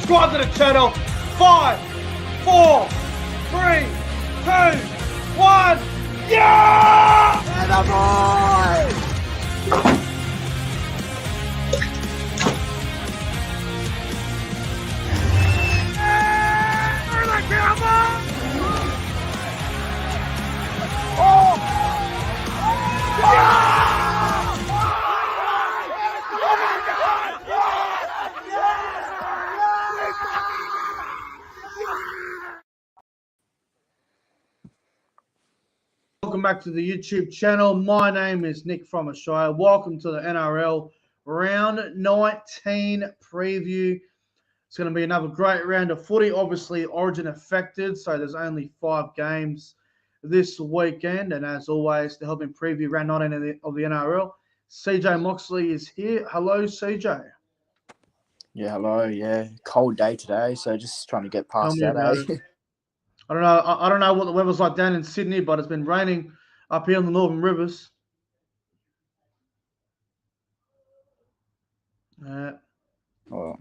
subscribe to the channel. 5, 4, 3, 2, 1. Yeah! Welcome back to the YouTube channel. My name is Nick from Australia. Welcome to the NRL Round 19 preview. It's going to be another great round of footy. Obviously, Origin affected, so there's only 5 games this weekend. And as always, to help me preview round 19 of the NRL, CJ Moxley is here. Hello, CJ. Yeah, hello. Yeah, cold day today, so just trying to get past that. I don't know what the weather's like down in Sydney, but it's been raining up here on the Northern Rivers. You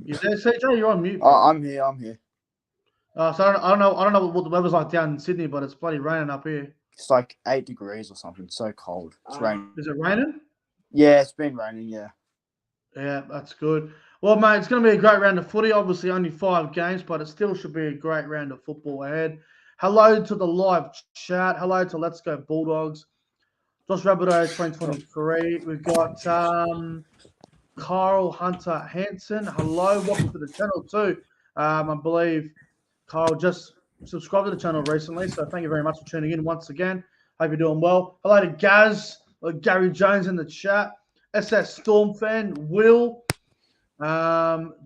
there, CJ? You're on mute. Oh, I'm here. So I don't know what the weather's like down in Sydney, but it's bloody raining up here. It's like 8 degrees or something. It's so cold. It's raining. Is it raining? Yeah, it's been raining. Yeah. Yeah, that's good. Well, mate, it's going to be a great round of footy. Obviously, only 5 games, but it still should be a great round of football ahead. Hello to the live chat. Hello to Let's Go Bulldogs. Josh RABBITOHS 2023. We've got Kyle Hunter Hansen. Hello. Welcome to the channel too. I believe Kyle just subscribed to the channel recently, so thank you very much for tuning in once again. Hope you're doing well. Hello to Gaz, Gary Jones in the chat. SS Storm fan, Will,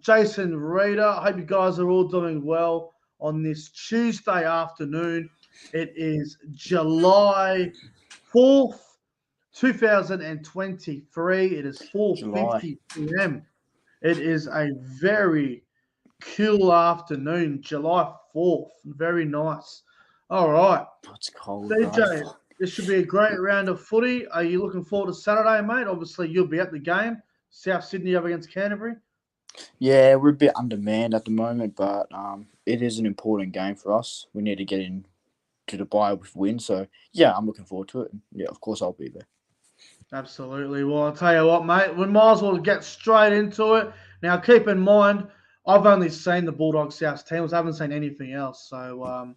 Jason Reader. I hope you guys are all doing well on this Tuesday afternoon. It is July 4th, 2023. It is 4:50 p.m. It is a very cool afternoon, July 4th. Very nice. All right. It's cold. DJ, this should be a great round of footy. Are you looking forward to Saturday, mate? Obviously, you'll be at the game. South Sydney up against Canterbury. Yeah, we're a bit undermanned at the moment, but it is an important game for us. We need to get in to Dubai with win. So, yeah, I'm looking forward to it. Yeah, of course, I'll be there. Absolutely. Well, I'll tell you what, mate. We might as well get straight into it. Now, keep in mind, I've only seen the Bulldogs South teams. I haven't seen anything else. So,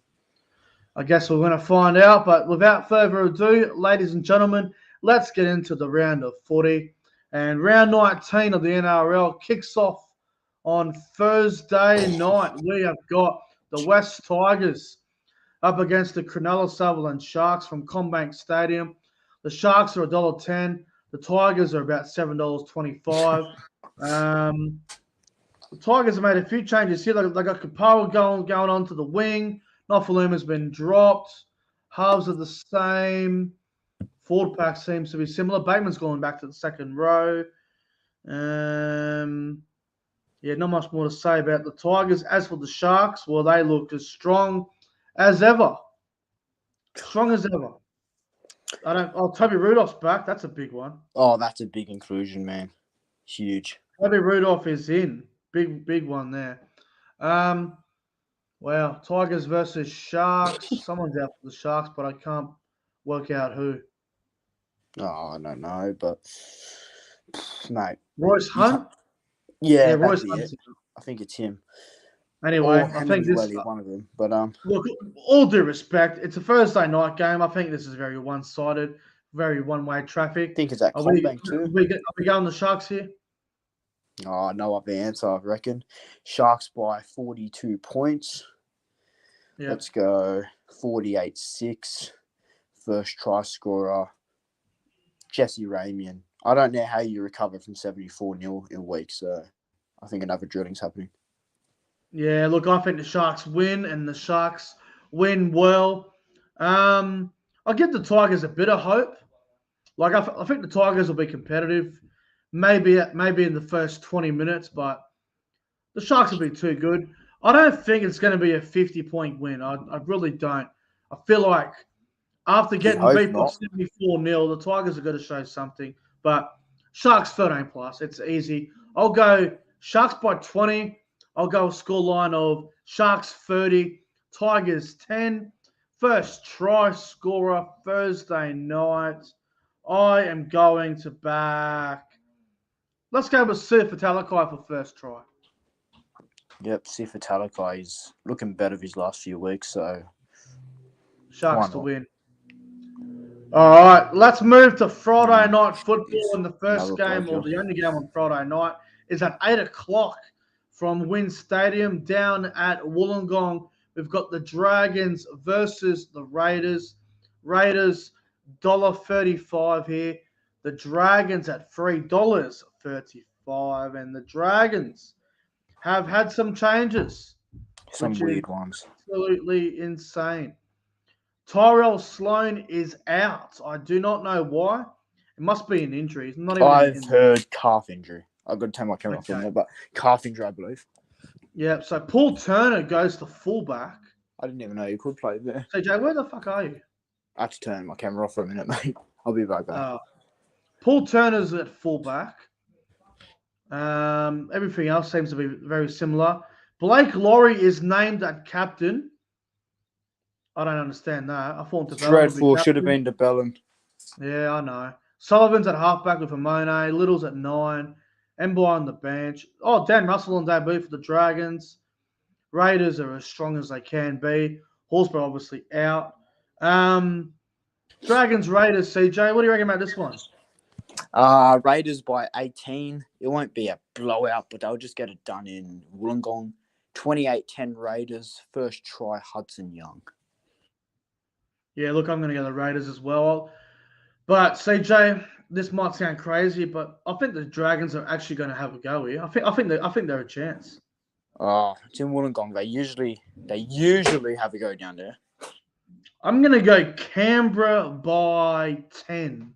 I guess we're going to find out. But without further ado, ladies and gentlemen, let's get into the round of footy. And round 19 of the NRL kicks off on Thursday night. We have got the West Tigers up against the Cronulla Sutherland Sharks from CommBank Stadium. The Sharks are $1.10. The Tigers are about $7.25. The Tigers have made a few changes here. They got Kapara going on to the wing. Nofaluma's been dropped. Halves are the same. Forward pack seems to be similar. Bateman's going back to the second row. Yeah, not much more to say about the Tigers. As for the Sharks, well, they look as strong as ever. Strong as ever. Toby Rudolph's back. That's a big one. Oh, that's a big inclusion, man. Huge. Toby Rudolph is in. Big one there. Wow, Tigers versus Sharks. Someone's out for the Sharks, but I can't work out who. Oh, I don't know, but mate. Royce Hunt? Yeah, Royce Hunt. I think it's him. Anyway, I think this is one of them. But look, all due respect, it's a Thursday night game. I think this is very one-sided, very one-way traffic. I think it's at CommBank too. Are we going the Sharks here? Oh, no other answer, I reckon. Sharks by 42 points. Yep. Let's go 48-6. First try scorer, Jesse Ramian. I don't know how you recover from 74-0 in a week, so I think another drilling's happening. Yeah, look, I think the Sharks win, and the Sharks win well. I'll give the Tigers a bit of hope. Like, I think the Tigers will be competitive, maybe in the first 20 minutes, but the Sharks will be too good. I don't think it's going to be a 50-point win. I really don't. I feel like after getting beat by 74-0, the Tigers are going to show something. But Sharks 13+. It's easy. I'll go Sharks by 20. I'll go a scoreline of Sharks 30, Tigers 10. First try scorer Thursday night. I am going to back. Let's go with Sifa Talakai for first try. Yep, Sifa Talakai is looking better his last few weeks, so Sharks to win. All right, let's move to Friday night football. And the first game, or the only game on Friday night, is at 8 o'clock from Wynn Stadium down at Wollongong. We've got the Dragons versus the Raiders. Raiders, $1.35 here. The Dragons at $3.35. And the Dragons have had some changes. Some weird ones. Absolutely insane. Tyrell Sloan is out. I do not know why. It must be an injury. It's not even I've heard calf injury. I've got to turn my camera off for a minute, but calf injury, I believe. Yeah, so Paul Turner goes to fullback. I didn't even know you could play there. So, Jay, where the fuck are you? I have to turn my camera off for a minute, mate. I'll be right back. Paul Turner's at fullback. Everything else seems to be very similar. Blake Laurie is named at captain. I don't understand that. I thought dreadful. Should have been DeBellin. Yeah, I know. Sullivan's at halfback with Amone. Little's at 9. Embi on the bench. Oh, Dan Russell on debut for the Dragons. Raiders are as strong as they can be. Horsburgh obviously out. Dragons, Raiders, CJ. What do you reckon about this one? Raiders by 18. It won't be a blowout, but they'll just get it done in Wollongong. 28-10 Raiders. First try, Hudson Young. Yeah, look, I'm going to go the Raiders as well. But, CJ, this might sound crazy, but I think the Dragons are actually going to have a go here. I think they're a chance. Oh, it's in Wollongong. They usually have a go down there. I'm going to go Canberra by 10.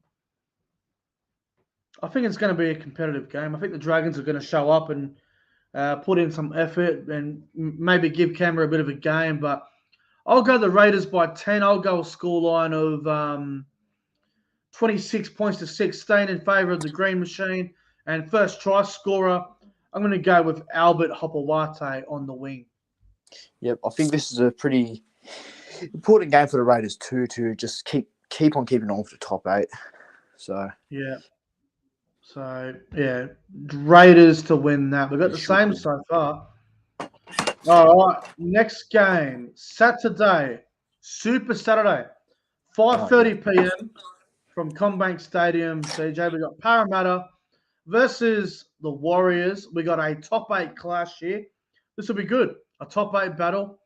I think it's going to be a competitive game. I think the Dragons are going to show up and put in some effort and maybe give Canberra a bit of a game. But I'll go the Raiders by 10. I'll go a scoreline of 26 points to 16 in favour of the Green Machine. And first try scorer, I'm going to go with Albert Hopewate on the wing. Yep, I think this is a pretty important game for the Raiders too, to just keep on keeping on for the top 8. So Raiders to win that. We've got the same so far. All right, next game, Saturday, Super Saturday, 5:30 p.m. from Combank Stadium. CJ, we got Parramatta versus the Warriors. We got a top 8 clash here. This will be good. A top 8 battle.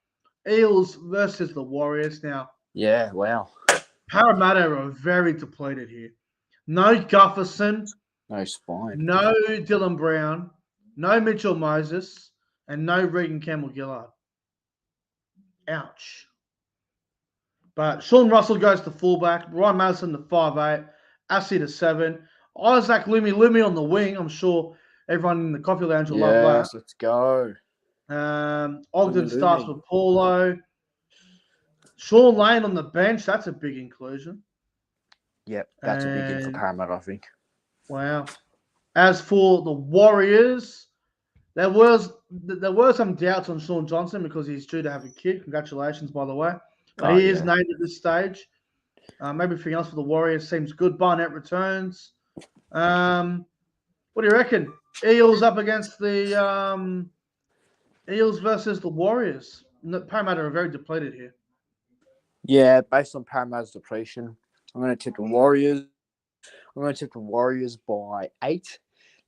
Eels versus the Warriors. Now, yeah, wow. Parramatta are very depleted here. No Gufferson. No Spine. No Dylan Brown. No Mitchell Moses. And no Regan Campbell-Gillard. Ouch. But Sean Russell goes to fullback. Ryan Madison to 5'8". Assie to 7. Isaac Lumi on the wing. I'm sure everyone in the coffee lounge will love that. Yes, let's go. Ogden starts with Paulo. Sean Lane on the bench. That's a big inclusion. Yep, that's a big hit for Parramatta, I think. Wow. As for the Warriors, there were some doubts on Sean Johnson because he's due to have a kid. Congratulations, by the way. But he is named at this stage. Everything else for the Warriors seems good. Barnett returns. What do you reckon? Eels up against the Eels versus the Warriors. Parramatta are very depleted here. Yeah, based on Parramatta's depletion, I'm going to tip the Warriors. I'm going to tip the Warriors by 8.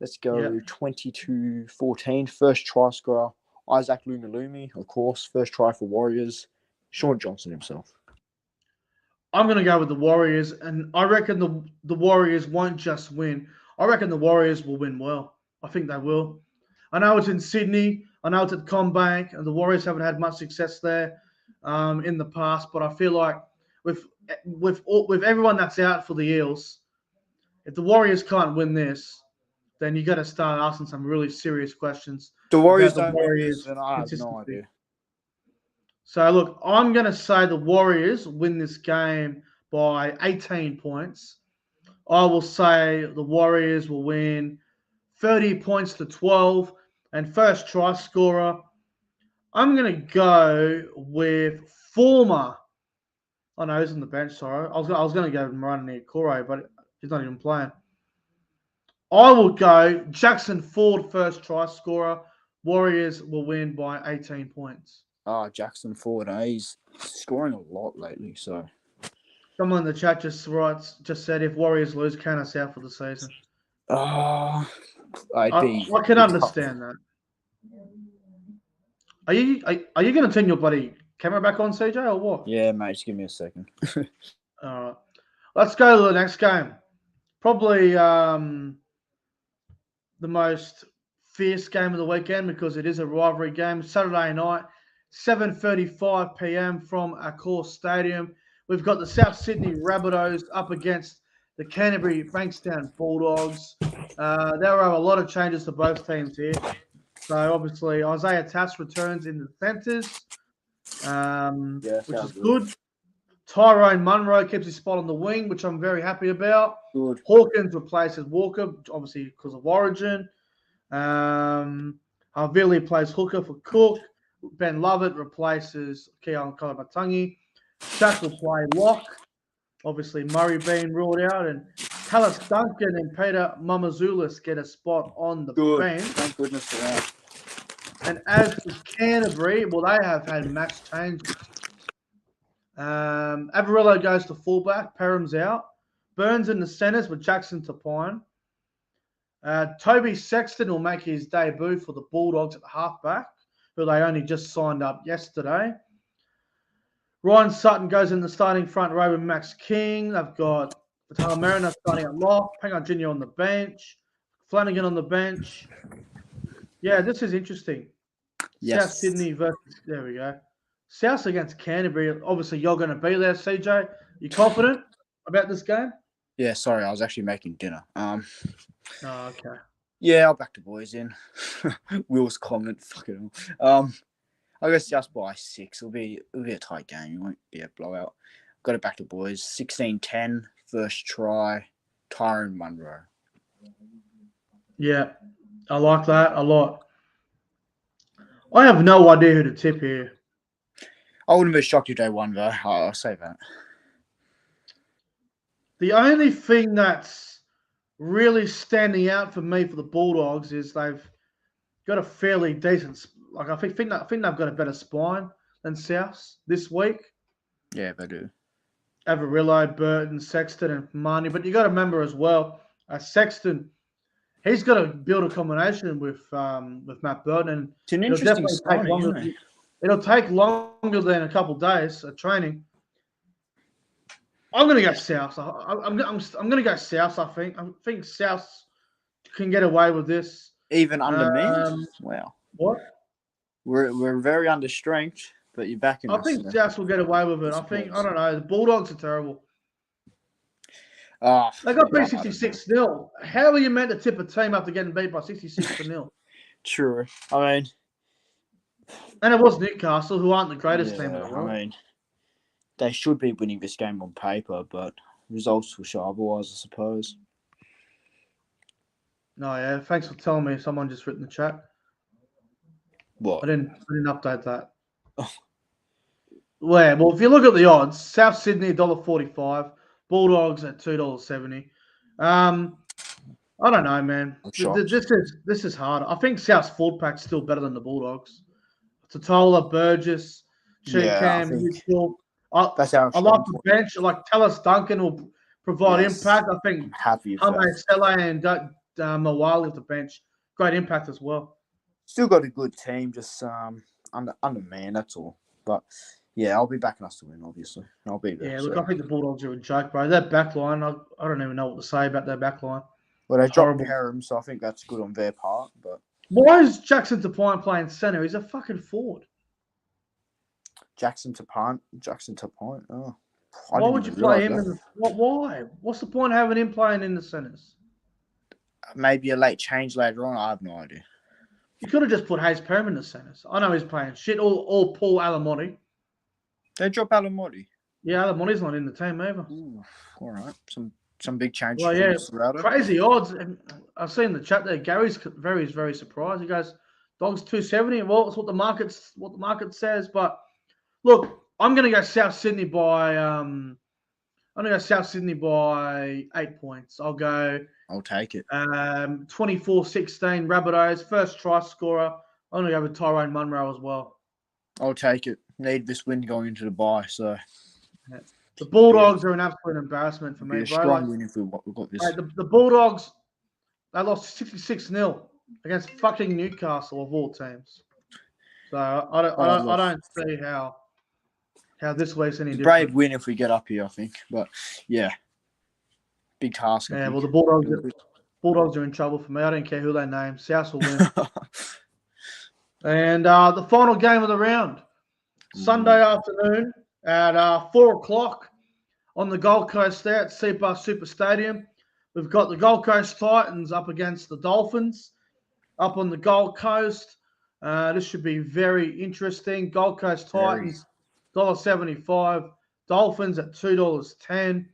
Let's go 22-14. First try scorer, Isaac Lumi, of course. First try for Warriors. Sean Johnson himself. I'm going to go with the Warriors, and I reckon the Warriors won't just win. I reckon the Warriors will win well. I think they will. I know it's in Sydney. I know it's at Combank, and the Warriors haven't had much success there in the past. But I feel like with everyone that's out for the Eels, if the Warriors can't win this, then you got to start asking some really serious questions. The Warriors don't win this, and I have no idea. So, look, I'm going to say the Warriors win this game by 18 points. I will say the Warriors will win 30 points to 12. And first try scorer, I'm going to go with former. Oh, no, he's on the bench, sorry. I was going to go with Marani Kore, but he's not even playing. I will go Jackson Ford, first try scorer. Warriors will win by 18 points. Oh, Jackson Ford, he's scoring a lot lately, so. Someone in the chat just said if Warriors lose, count us out for the season. I can understand that. Are you going to turn your bloody camera back on, CJ, or what? Yeah, mate, just give me a second. All right. Let's go to the next game. Probably the most fierce game of the weekend because it is a rivalry game. Saturday night, 7:35 p.m. from Accor Stadium. We've got the South Sydney Rabbitohs up against the Canterbury Bankstown Bulldogs. There are a lot of changes to both teams here. So, obviously, Isaiah Tass returns in the centres, which is good. Tyrone Munro keeps his spot on the wing, which I'm very happy about. Good. Hawkins replaces Walker, obviously because of Origin. Havili plays hooker for Cook. Ben Lovett replaces Keon Kalabatangi. Shaq will play lock. Obviously, Murray being ruled out. And Tallis Duncan and Peter Mamazoulis get a spot on the bench. Thank goodness for that. And as for Canterbury, well, they have had match changes. Averillo goes to fullback. Perham's out. Burns in the centres with Jackson Tapine. Toby Sexton will make his debut for the Bulldogs at halfback, who they only just signed up yesterday. Ryan Sutton goes in the starting front row with Max King. They've got Vital Mariner starting at lock. Pangan Jr. on the bench. Flanagan on the bench. Yeah, this is interesting. Yes. South Sydney versus, there we go. South against Canterbury. Obviously, you're going to be there, CJ. You confident about this game? Yeah, sorry, I was actually making dinner. Oh, okay. Yeah, I'll back the boys in. Will's comment, fucking hell. I guess just by 6. It'll be a tight game. It won't be a blowout. Got it back to boys. 16-10, first try, Tyrone Munro. Yeah, I like that a lot. I have no idea who to tip here. I wouldn't be shocked if they won, though. I'll say that. The only thing that's really standing out for me for the Bulldogs is they've got a fairly decent. Like I think they've got a better spine than South this week. Yeah, they do. Averillo, Burton, Sexton, and Marnie. But you got to remember as well, Sexton, he's got to build a combination with Matt Burton, and it's an interesting signing, isn't it? It'll take longer than a couple of days of training. I'm going to go South. I'm going to go South. I think South can get away with this. Even under me? Wow. What? We're very under strength, but you're backing us. I think South will get away with it. I don't know. The Bulldogs are terrible. They got beat 66-0. How are you meant to tip a team after getting beat by 66-0? True. I mean, and it was Newcastle, who aren't the greatest team in the world. I mean, they should be winning this game on paper, but results will show otherwise, I suppose. No, yeah. Thanks for telling me. Someone just written in the chat. What? I didn't update that. Oh. Well, if you look at the odds, South Sydney $1.45, Bulldogs at $2.70. I don't know, man. This is hard. I think South's forward pack's still better than the Bulldogs. Totola, Burgess, Cam, Mitchell. I like the bench. Like Tallis Duncan will provide impact. I think Hame Sele and Mawali at the bench. Great impact as well. Still got a good team, just undermanned, that's all. But yeah, I'll be backing us to win, obviously. I'll be there. Yeah, look, I think the Bulldogs are a joke, bro. Their backline, I don't even know what to say about their backline. Well, they dropped Perham, so I think that's good on their part. But why is Jackson Tapine playing centre? He's a fucking forward. Jackson Tapine. Oh, why would you play him? Why? What's the point of having him playing in the centres? Maybe a late change later on. I have no idea. You could have just put Hayes Perham in the centres. I know he's playing shit. Or Paul Alamotti. They drop Alamotti. Yeah, Alamotti's not in the team either. Ooh, all right. Some big change. Well, yeah, crazy odds. And I've seen the chat there. Gary's very, very surprised. He goes, Dogs 270. Well, it's what the market says. But look, I'm going to go South Sydney by 8 points. I'll take it. 24-16 Rabbitohs, first try scorer. I'm going to go with Tyrone Munro as well. I'll take it. Need this win going into the bye, so. Yeah. The Bulldogs are an absolute embarrassment for me, bro. strong win if we've got this. Mate, the Bulldogs, they lost 66-0 against fucking Newcastle of all teams. So I don't see how this week's any different. Brave win if we get up here, I think. But yeah, big task. Yeah, well, the Bulldogs are in trouble for me. I don't care who they name. South will win. And the final game of the round, Sunday afternoon at 4:00 on the Gold Coast there at Seabar Super Stadium. We've got the Gold Coast Titans up against the Dolphins up on the Gold Coast. This should be very interesting. Gold Coast Titans, $1.75. Dolphins at $2.10.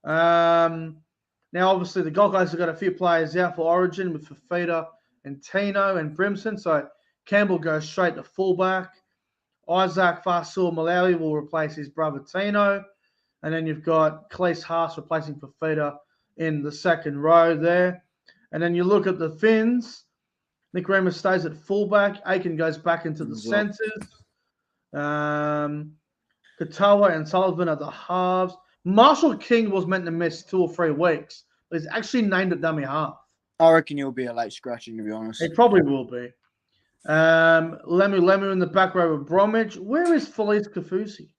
Now, obviously, the Gold Coast have got a few players out for Origin with Fafita and Tino and Brimson. So Campbell goes straight to fullback. Isaac Fasul Malawi will replace his brother Tino. And then you've got Cleese Haas replacing Fafita in the second row there. And then you look at the Finns. Nick Remus stays at fullback. Aiken goes back into the centres. Katoa and Sullivan at the halves. Marshall King was meant to miss 2 or 3 weeks, but he's actually named at dummy half. I reckon he'll be a late scratching, to be honest. He probably will be. Lemu in the back row with Bromwich. Where is Felice Kafusi?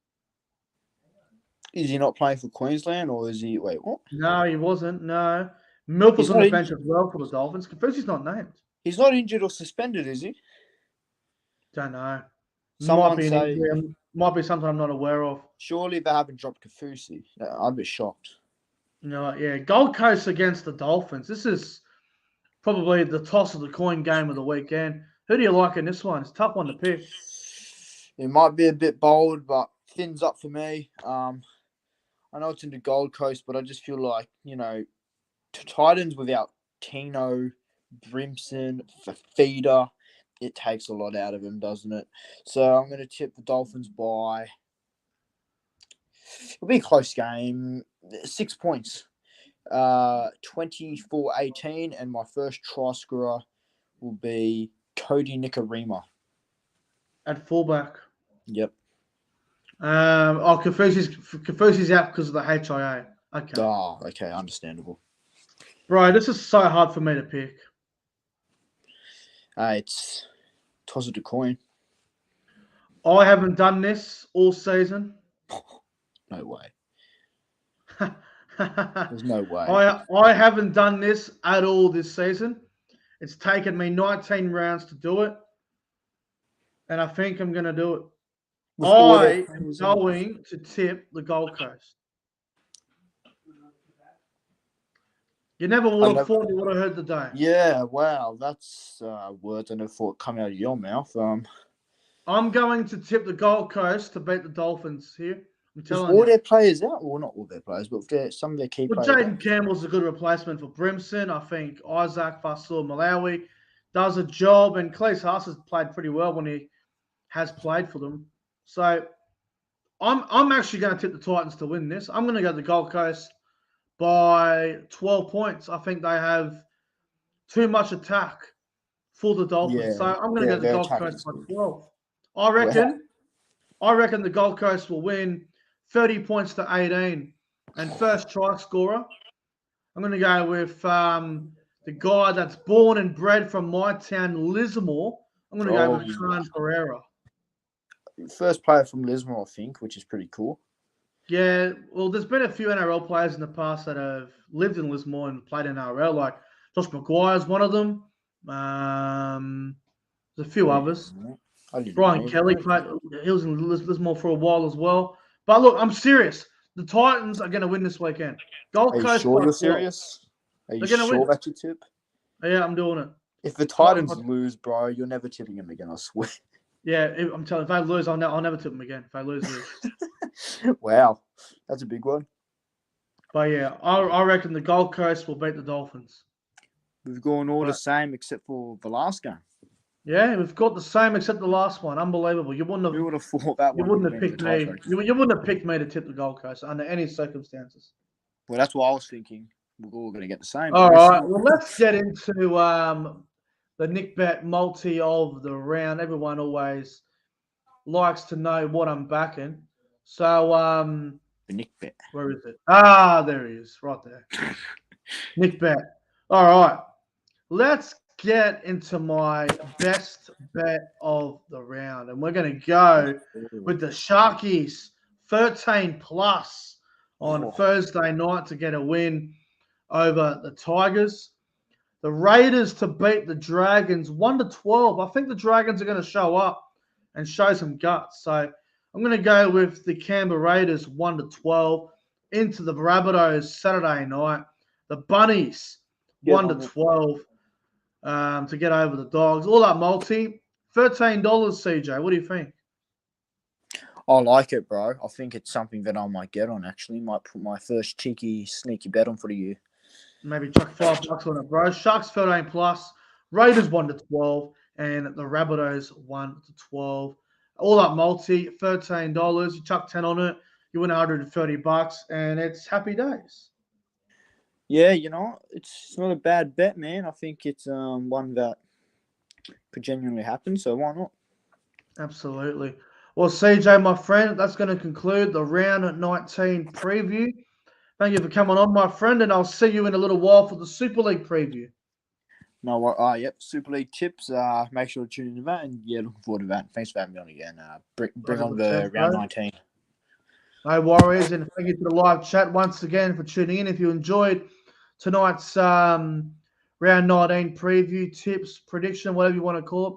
Is he not playing for Queensland, or is he... Wait, what? No, he wasn't. No. Milford's on the bench as well for the Dolphins. Kafusi's not named. He's not injured or suspended, is he? Don't know. Might be something I'm not aware of. Surely they haven't dropped Kafusi. I'd be shocked. No, yeah. Gold Coast against the Dolphins. This is probably the toss of the coin game of the weekend. Who do you like in this one? It's a tough one to pick. It might be a bit bold, but Finn's up for me. I know it's in the Gold Coast, but I just feel like, Titans without Tino, Brimson, Fafita, it takes a lot out of him, doesn't it? So I'm going to tip the Dolphins by... It'll be a close game. 6 points. 24-18, and my first try scorer will be Cody Nikarima. At fullback. Yep. Kafusi's out because of the HIA. Okay. Oh, okay. Understandable. Bro, this is so hard for me to pick. It's toss it a coin. I haven't done this all season. No way. There's no way. I haven't done this at all this season. It's taken me 19 rounds to do it. And I think I'm going to do it. I am going to tip the Gold Coast. You never would have thought you would have heard the day. Yeah, wow. That's words I never thought coming out of your mouth. I'm going to tip the Gold Coast to beat the Dolphins here. I'm telling you. All their players out? Well, not all their players, but some of their key players. Jaden Campbell's a good replacement for Brimson. I think Isaac Fasul Malawi does a job, and Cleese Haas has played pretty well when he has played for them. So I'm actually going to tip the Titans to win this. I'm going to go to the Gold Coast by 12 points. I think they have too much attack for the Dolphins. Yeah, so I'm going to go to the Gold Coast by 12. I reckon the Gold Coast will win 30 points to 18. And first try scorer, I'm going to go with the guy that's born and bred from my town, Lismore. I'm going to go with Khan Pereira. First player from Lismore, I think, which is pretty cool. Yeah, well, there's been a few NRL players in the past that have lived in Lismore and played in NRL, like Josh Maguire's one of them. There's a few others. Brian Kelly played. He was in Lismore for a while as well. But look, I'm serious. The Titans are going to win this weekend. Gold Coast. Are you sure you're serious? Are you sure that's your tip? Yeah, I'm doing it. If the Titans lose, bro, you're never tipping them again, I swear. Yeah, I'm telling you, if they lose, I'll never tip them again. If they lose. Wow, that's a big one. But yeah, I reckon the Gold Coast will beat the Dolphins. We've gone all the same except for the last game. Yeah, we've got the same except the last one. Unbelievable. You wouldn't Who have. would have thought that You one would wouldn't have have been the picked me. tiebreaker? You wouldn't have picked me to tip the Gold Coast under any circumstances. Well, that's what I was thinking. We're all going to get the same. All right. Well, let's get into the Nick Bet multi of the round. Everyone always likes to know what I'm backing. So the Nick Bet. where is it? Ah, there he is, right there. Nick Bet. All right. Let's get into my best bet of the round. And we're going to go with the Sharkies 13 plus on Thursday night to get a win over the Tigers. The Raiders to beat the Dragons 1-12. I think the Dragons are going to show up and show some guts. So I'm going to go with the Canberra Raiders 1-12 into the Rabbitohs Saturday night. The Bunnies 1-12 to get over the Dogs. All that multi, $13, CJ. What do you think? I like it, bro. I think it's something that I might get on, actually. Might put my first cheeky, sneaky bet on for the year. Maybe chuck $5 on it, bro. Sharks 13 plus, Raiders 1-12, and the Rabbitohs 1-12. All that multi, $13. You chuck 10 on it, you win $130, and it's happy days. Yeah, you know, it's not a bad bet, man. I think it's one that could genuinely happen, so why not? Absolutely. Well, CJ, my friend, that's going to conclude the round 19 preview. Thank you for coming on, my friend, and I'll see you in a little while for the Super League preview. No, yep, Super League tips. Make sure to tune in to that, and yeah, looking forward to that. Thanks for having me on again. Bring on the round 19. No worries, and thank you to the live chat once again for tuning in. If you enjoyed tonight's round 19 preview, tips, prediction, whatever you want to call it,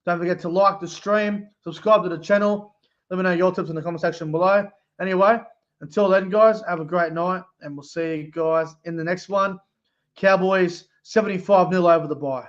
don't forget to like the stream, subscribe to the channel. Let me know your tips in the comment section below. Anyway, until then, guys, have a great night, and we'll see you guys in the next one. Cowboys 75-0 over the bye.